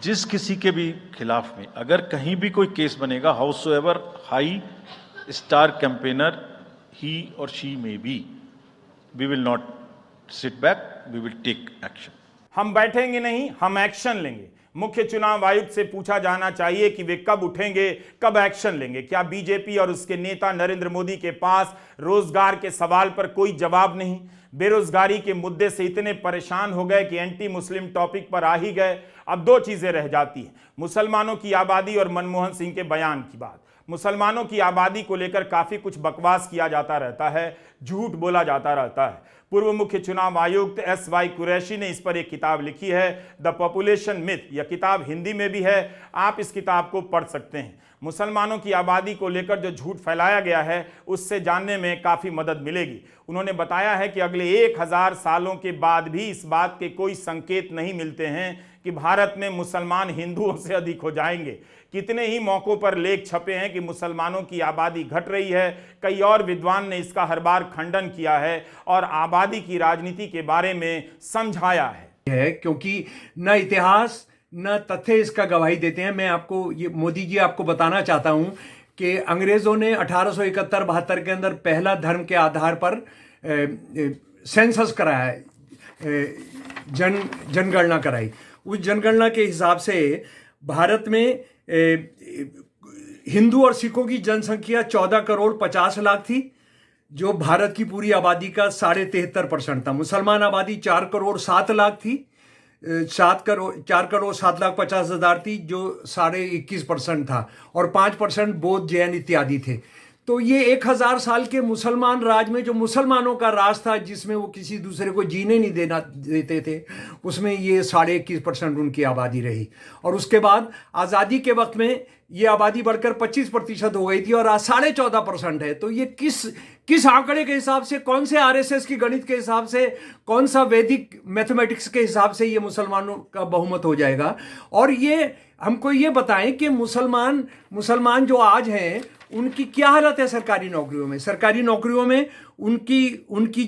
जिस किसी के भी खिलाफ में अगर कहीं भी कोई केस बनेगा, however high star campaigner he or she may be, we will not sit back, we will take action. हम बैठेंगे नहीं, हम एक्शन लेंगे. मुख्य चुनाव आयुक्त से पूछा जाना चाहिए कि वे कब उठेंगे, कब एक्शन लेंगे. क्या बीजेपी और उसके नेता नरेंद्र मोदी के पास रोजगार के सवाल पर कोई जवाब नहीं? बेरोजगारी के मुद्दे से इतने परेशान हो गए कि एंटी मुस्लिम टॉपिक पर आ ही गए. अब दो चीजें रह जाती हैं, मुसलमानों की आबादी और मनमोहन सिंह के बयान की बात. मुसलमानों की आबादी को लेकर काफी कुछ बकवास किया जाता रहता है, झूठ बोला जाता रहता है. पूर्व मुख्य चुनाव आयुक्त SY कुरैशी ने इस पर एक किताब लिखी है, द पॉपुलेशन मिथ. यह किताब हिंदी में भी है, आप इस किताब को पढ़ सकते हैं. मुसलमानों की आबादी को लेकर जो झूठ फैलाया गया है उससे जानने में काफ़ी मदद मिलेगी. उन्होंने बताया है कि अगले 1000 सालों के बाद भी इस बात के कोई संकेत नहीं मिलते हैं कि भारत में मुसलमान हिंदुओं से अधिक हो जाएंगे. कितने ही मौक़ों पर लेख छपे हैं कि मुसलमानों की आबादी घट रही है. कई और विद्वान ने इसका हर बार खंडन किया है और आबादी की राजनीति के बारे में समझाया है. क्योंकि न इतिहास न तथ्य इसका गवाही देते हैं. मैं आपको ये मोदी जी आपको बताना चाहता हूं कि अंग्रेजों ने 1871-72 के अंदर पहला धर्म के आधार पर सेंसस कराया, जनगणना कराई. उस जनगणना के हिसाब से भारत में हिंदू और सिखों की जनसंख्या 14 करोड़ 50 लाख थी, जो भारत की पूरी आबादी का 73.5% था. मुसलमान आबादी 4 करोड़ 7 लाख थी, 4 करोड़ 7 लाख 50 हजार थी, जो 21.5% था, और 5% बौद्ध जैन इत्यादि थे. तो ये 1000 साल के मुसलमान राज में जो मुसलमानों का राज था, जिसमें वो किसी दूसरे को जीने नहीं देते थे, उसमें ये 21.5% उनकी आबादी रही. और उसके बाद आज़ादी के वक्त में ये आबादी बढ़कर 25% हो गई थी और आज 14.5% है. तो ये किस आंकड़े के हिसाब से, कौन से RSS की गणित के हिसाब से, कौन सा वैदिक मैथमेटिक्स के हिसाब से ये मुसलमानों का बहुमत हो जाएगा? और ये हमको ये बताएं कि मुसलमान जो आज हैं उनकी क्या हालत है सरकारी नौकरियों में. सरकारी नौकरियों में उनकी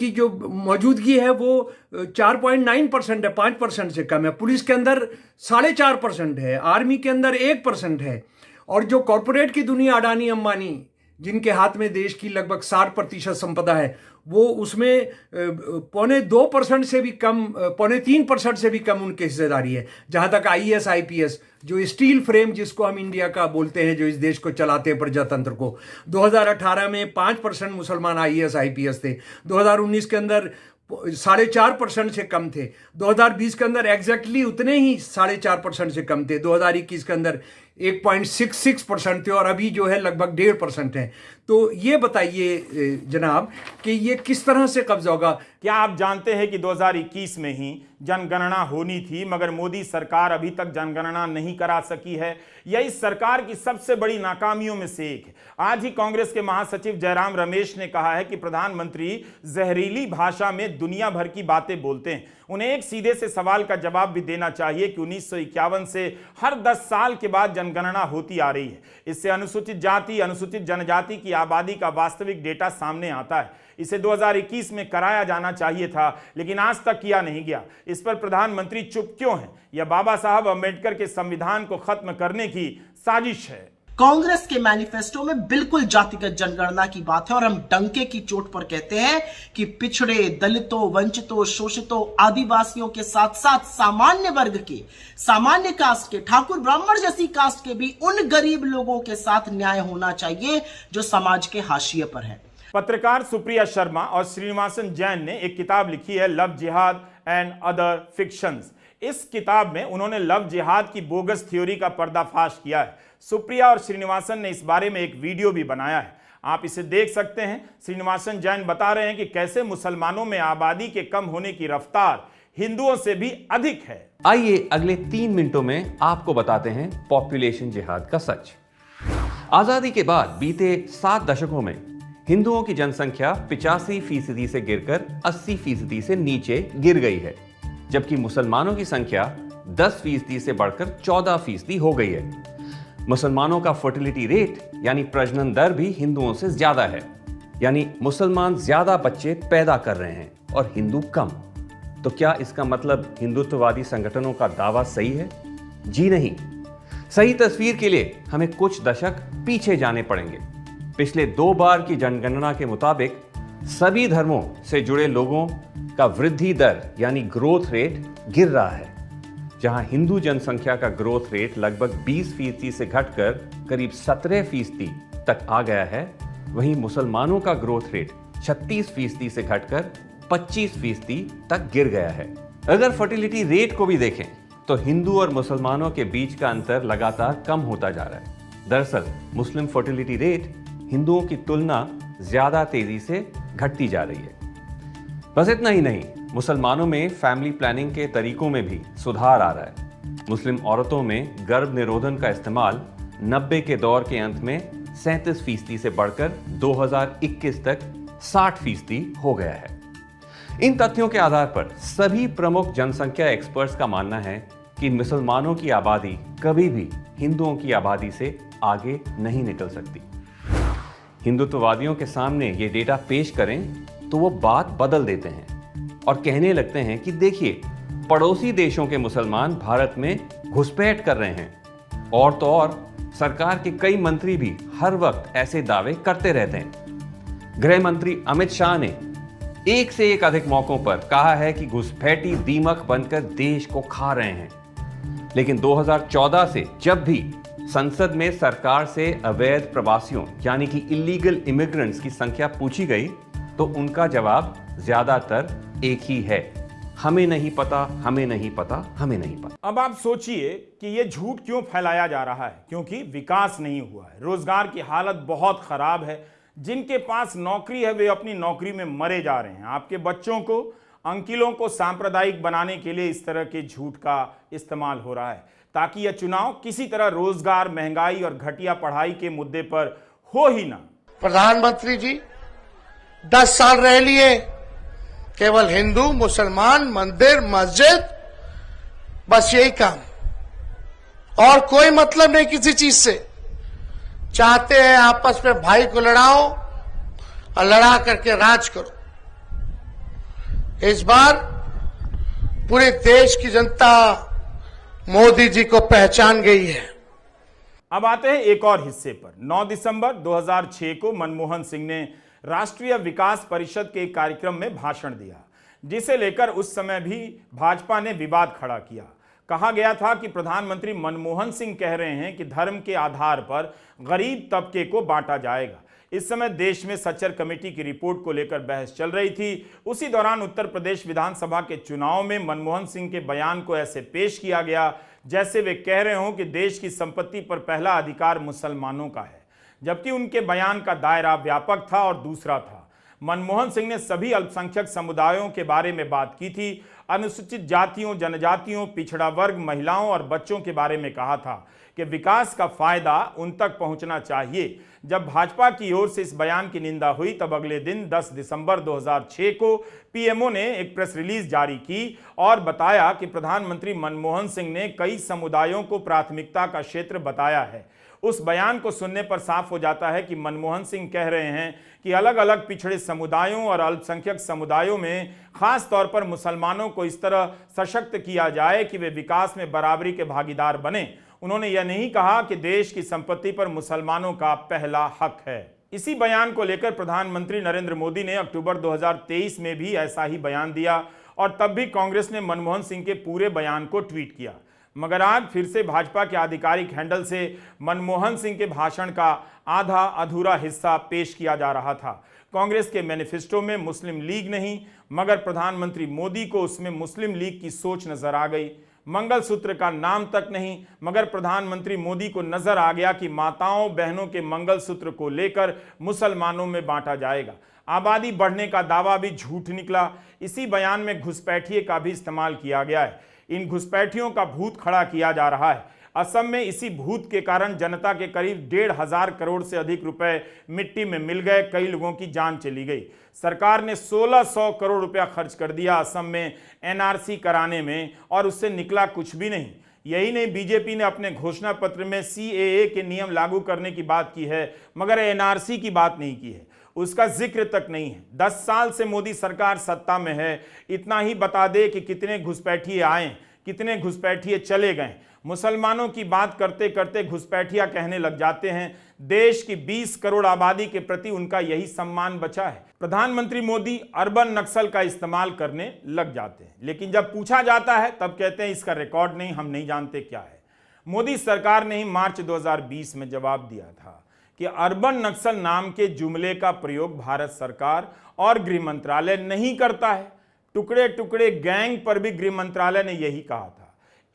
जो मौजूदगी है वो 4.9% है, 5% से कम है. पुलिस के अंदर 4.5% है, आर्मी के अंदर 1% है. और जो कॉरपोरेट की दुनिया, अडानी अंबानी, जिनके हाथ में देश की लगभग 60% संपदा है, वो उसमें 0.25% से भी कम, 0.3% से भी कम उनकी हिस्सेदारी है. जहां तक IAS IPS, जो स्टील फ्रेम जिसको हम इंडिया का बोलते हैं, जो इस देश को चलाते हैं, प्रजातंत्र को, 2018 में 5% मुसलमान IAS IPS थे. 2019 के अंदर 4.5% से कम थे. 2020 के अंदर एग्जैक्टली उतने ही 4.5% से कम थे. 2021 के अंदर 1.66% थे और अभी जो है लगभग 1.5% है। तो ये बताइए जनाब कि ये किस तरह से कब्जा होगा? क्या आप जानते हैं कि 2021 में ही जनगणना होनी थी, मगर मोदी सरकार अभी तक जनगणना नहीं करा सकी है? यह इस सरकार की सबसे बड़ी नाकामियों में से एक है। आज ही कांग्रेस के महासचिव जयराम रमेश ने कहा है कि प्रधानमंत्री जहरीली भाषा में दुनिया भर की बातें बोलते हैं। उन्हें एक सीधे से सवाल का जवाब भी देना चाहिए कि 1951 से हर 10 साल के बाद जनगणना होती आ रही है। इससे अनुसूचित जाति, अनुसूचित जनजाति की आबादी का वास्तविक डेटा सामने आता है। इसे 2021 में कराया जाना चाहिए था, लेकिन आज तक किया नहीं गया। इस पर प्रधानमंत्री चुप क्यों हैं? यह बाबा साहब अंबेडकर के संविधान को खत्म करने की साजिश है। कांग्रेस के मैनिफेस्टो में बिल्कुल जातिगत जनगणना की बात है और हम डंके की चोट पर कहते हैं कि पिछड़े, दलितों, वंचितों, शोषितों, आदिवासियों के साथ साथ सामान्य वर्ग के, सामान्य कास्ट के, ठाकुर ब्राह्मण जैसी कास्ट के भी उन गरीब लोगों के साथ न्याय होना चाहिए जो समाज के हाशिए पर है। पत्रकार सुप्रिया शर्मा और श्रीनिवासन जैन ने एक किताब लिखी है, लव जिहाद एंड अदर फिक्शंस। इस किताब में उन्होंने लव जिहाद की बोगस थ्योरी का पर्दाफाश किया है। सुप्रिया और श्रीनिवासन ने इस बारे में एक वीडियो भी बनाया है, आप इसे देख सकते हैं। श्रीनिवासन जैन बता रहे हैं कि कैसे मुसलमानों में आबादी के कम होने की रफ्तार हिंदुओं से भी अधिक है। आइए अगले 3 मिनटों में आपको बताते हैं पॉपुलेशन जिहाद का सच। आजादी के बाद बीते 7 दशकों में हिंदुओं की जनसंख्या 85% से गिरकर 80% से नीचे गिर गई है, जबकि मुसलमानों की संख्या 10% से बढ़कर 14% हो गई है। मुसलमानों का फर्टिलिटी रेट यानी प्रजनन दर भी हिंदुओं से ज्यादा है, यानी मुसलमान ज्यादा बच्चे पैदा कर रहे हैं और हिंदू कम। तो क्या इसका मतलब हिंदुत्ववादी संगठनों का दावा सही है? जी नहीं। सही तस्वीर के लिए हमें कुछ दशक पीछे जाने पड़ेंगे। पिछले 2 बार की जनगणना के मुताबिक सभी धर्मों से जुड़े लोगों का वृद्धि दर यानी ग्रोथ रेट गिर रहा है। जहां हिंदू जनसंख्या का ग्रोथ रेट लगभग 20% से घटकर करीब 17% तक आ गया है, वहीं मुसलमानों का ग्रोथ रेट 36% से घटकर 25% तक गिर गया है। अगर फर्टिलिटी रेट को भी देखें तो हिंदू और मुसलमानों के बीच का अंतर लगातार कम होता जा रहा है। दरअसल मुस्लिम फर्टिलिटी रेट हिंदुओं की तुलना ज्यादा तेजी से घटती जा रही है। बस इतना ही नहीं, मुसलमानों में फैमिली प्लानिंग के तरीकों में भी सुधार आ रहा है। मुस्लिम औरतों में गर्भ निरोधन का इस्तेमाल 90 के दौर के अंत में 37% से बढ़कर 2021 तक 60% हो गया है। इन तथ्यों के आधार पर सभी प्रमुख जनसंख्या एक्सपर्ट्स का मानना है कि मुसलमानों की आबादी कभी भी हिंदुओं की आबादी से आगे नहीं निकल सकती। हिंदुत्ववादियों के सामने ये डेटा पेश करें तो वो बात बदल देते हैं और कहने लगते हैं कि देखिए, पड़ोसी देशों के मुसलमान भारत में घुसपैठ कर रहे हैं। और तो और सरकार के कई मंत्री भी हर वक्त ऐसे दावे करते रहते हैं। गृह मंत्री अमित शाह ने एक से एक अधिक मौकों पर कहा है कि घुसपैठी दीमक बनकर देश को खा रहे हैं। लेकिन 2014 से जब भी संसद में सरकार से अवैध प्रवासियों यानी कि इलीगल इमिग्रेंट्स की संख्या पूछी गई तो उनका जवाब ज्यादातर एक ही है, हमें नहीं पता, हमें नहीं पता, हमें नहीं पता। अब आप सोचिए कि यह झूठ क्यों फैलाया जा रहा है? क्योंकि विकास नहीं हुआ है, रोजगार की हालत बहुत खराब है। जिनके पास नौकरी है वे अपनी नौकरी में मरे जा रहे हैं। आपके बच्चों को, अंकिलों को सांप्रदायिक बनाने के लिए इस तरह के झूठ का इस्तेमाल हो रहा है ताकि यह चुनाव किसी तरह रोजगार, महंगाई और घटिया पढ़ाई के मुद्दे पर हो ही ना। प्रधानमंत्री जी 10 साल रह लिए, केवल हिंदू, मुसलमान, मंदिर, मस्जिद, बस यही काम, और कोई मतलब नहीं किसी चीज से। चाहते हैं आपस में भाई को लड़ाओ और लड़ा करके राज करो। इस बार पूरे देश की जनता मोदी जी को पहचान गई है। अब आते हैं एक और हिस्से पर। 9 दिसंबर 2006 को मनमोहन सिंह ने राष्ट्रीय विकास परिषद के एक कार्यक्रम में भाषण दिया, जिसे लेकर उस समय भी भाजपा ने विवाद खड़ा किया। कहा गया था कि प्रधानमंत्री मनमोहन सिंह कह रहे हैं कि धर्म के आधार पर गरीब तबके को बांटा जाएगा। इस समय देश में सच्चर कमेटी की रिपोर्ट को लेकर बहस चल रही थी। उसी दौरान उत्तर प्रदेश विधानसभा के चुनाव में मनमोहन सिंह के बयान को ऐसे पेश किया गया जैसे वे कह रहे हों कि देश की संपत्ति पर पहला अधिकार मुसलमानों का है, जबकि उनके बयान का दायरा व्यापक था और दूसरा था। मनमोहन सिंह ने सभी अल्पसंख्यक समुदायों के बारे में बात की थी, अनुसूचित जातियों, जनजातियों, पिछड़ा वर्ग, महिलाओं और बच्चों के बारे में कहा था कि विकास का फायदा उन तक पहुंचना चाहिए। जब भाजपा की ओर से इस बयान की निंदा हुई तब अगले दिन 10 दिसंबर 2006 को पीएमओ ने एक प्रेस रिलीज जारी की और बताया कि प्रधानमंत्री मनमोहन सिंह ने कई समुदायों को प्राथमिकता का क्षेत्र बताया है। उस बयान को सुनने पर साफ हो जाता है कि मनमोहन सिंह कह रहे हैं कि अलग अलग पिछड़े समुदायों और अल्पसंख्यक समुदायों में खास तौर पर मुसलमानों को इस तरह सशक्त किया जाए कि वे विकास में बराबरी के भागीदार बने। उन्होंने यह नहीं कहा कि देश की संपत्ति पर मुसलमानों का पहला हक है। इसी बयान को लेकर प्रधानमंत्री नरेंद्र मोदी ने अक्टूबर 2023 में भी ऐसा ही बयान दिया और तब भी कांग्रेस ने मनमोहन सिंह के पूरे बयान को ट्वीट किया। मगर आज फिर से भाजपा के आधिकारिक हैंडल से मनमोहन सिंह के भाषण का आधा अधूरा हिस्सा पेश किया जा रहा था। कांग्रेस के मैनिफेस्टो में मुस्लिम लीग नहीं, मगर प्रधानमंत्री मोदी को उसमें मुस्लिम लीग की सोच नजर आ गई। मंगलसूत्र का नाम तक नहीं, मगर प्रधानमंत्री मोदी को नजर आ गया कि माताओं बहनों के मंगलसूत्र को लेकर मुसलमानों में बांटा जाएगा। आबादी बढ़ने का दावा भी झूठ निकला। इसी बयान में घुसपैठिए का भी इस्तेमाल किया गया है। इन घुसपैठियों का भूत खड़ा किया जा रहा है। असम में इसी भूत के कारण जनता के करीब 1,500 करोड़ से अधिक रुपए मिट्टी में मिल गए, कई लोगों की जान चली गई। सरकार ने 1600 करोड़ रुपया खर्च कर दिया असम में एनआरसी कराने में और उससे निकला कुछ भी नहीं। यही नहीं, बीजेपी ने अपने घोषणा पत्र में सीएए के नियम लागू करने की बात की है, मगर एनआरसी की बात नहीं की है, उसका जिक्र तक नहीं है। 10 साल से मोदी सरकार सत्ता में है, इतना ही बता दे कि कितने घुसपैठिए आए, कितने घुसपैठिए चले गए। मुसलमानों की बात करते करते घुसपैठिया कहने लग जाते हैं। देश की 20 करोड़ आबादी के प्रति उनका यही सम्मान बचा है। प्रधानमंत्री मोदी अर्बन नक्सल का इस्तेमाल करने लग जाते हैं, लेकिन जब पूछा जाता है तब कहते हैं इसका रिकॉर्ड नहीं, हम नहीं जानते क्या है। मोदी सरकार ने ही मार्च 2020 में जवाब दिया था कि अर्बन नक्सल नाम के जुमले का प्रयोग भारत सरकार और गृह मंत्रालय नहीं करता है। टुकड़े टुकड़े गैंग पर भी गृह मंत्रालय ने यही कहा था।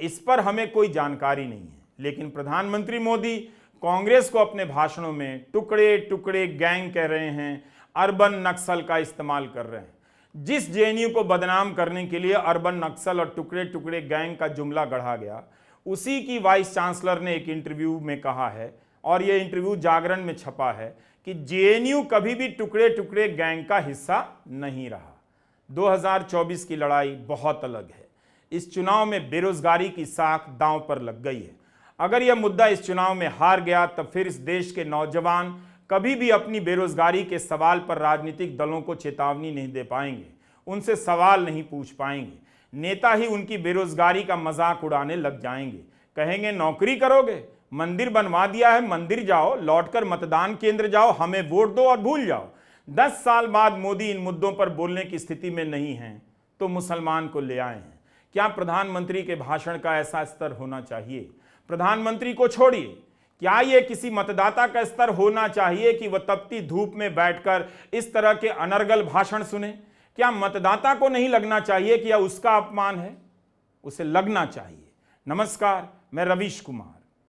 इस पर हमें कोई जानकारी नहीं है, लेकिन प्रधानमंत्री मोदी कांग्रेस को अपने भाषणों में टुकड़े टुकड़े गैंग कह रहे हैं, अर्बन नक्सल का इस्तेमाल कर रहे हैं। जिस जेएनयू को बदनाम करने के लिए अर्बन नक्सल और टुकड़े टुकड़े गैंग का जुमला गढ़ा गया, उसी की वाइस चांसलर ने एक इंटरव्यू में कहा है, और यह इंटरव्यू जागरण में छपा है, कि जेएनयू कभी भी टुकड़े टुकड़े गैंग का हिस्सा नहीं रहा। 2024 की लड़ाई बहुत अलग है। इस चुनाव में बेरोजगारी की साख दांव पर लग गई है। अगर यह मुद्दा इस चुनाव में हार गया तब फिर इस देश के नौजवान कभी भी अपनी बेरोजगारी के सवाल पर राजनीतिक दलों को चेतावनी नहीं दे पाएंगे, उनसे सवाल नहीं पूछ पाएंगे। नेता ही उनकी बेरोजगारी का मजाक उड़ाने लग जाएंगे। कहेंगे नौकरी करोगे, मंदिर बनवा दिया है, मंदिर जाओ, लौटकर मतदान केंद्र जाओ, हमें वोट दो और भूल जाओ। 10 साल बाद मोदी इन मुद्दों पर बोलने की स्थिति में नहीं है तो मुसलमान को ले आए हैं। क्या प्रधानमंत्री के भाषण का ऐसा स्तर होना चाहिए? प्रधानमंत्री को छोड़िए, क्या यह किसी मतदाता का स्तर होना चाहिए कि वह तपती धूप में बैठकर इस तरह के अनर्गल भाषण सुने? क्या मतदाता को नहीं लगना चाहिए कि यह उसका अपमान है? उसे लगना चाहिए। नमस्कार, मैं रवीश कुमार।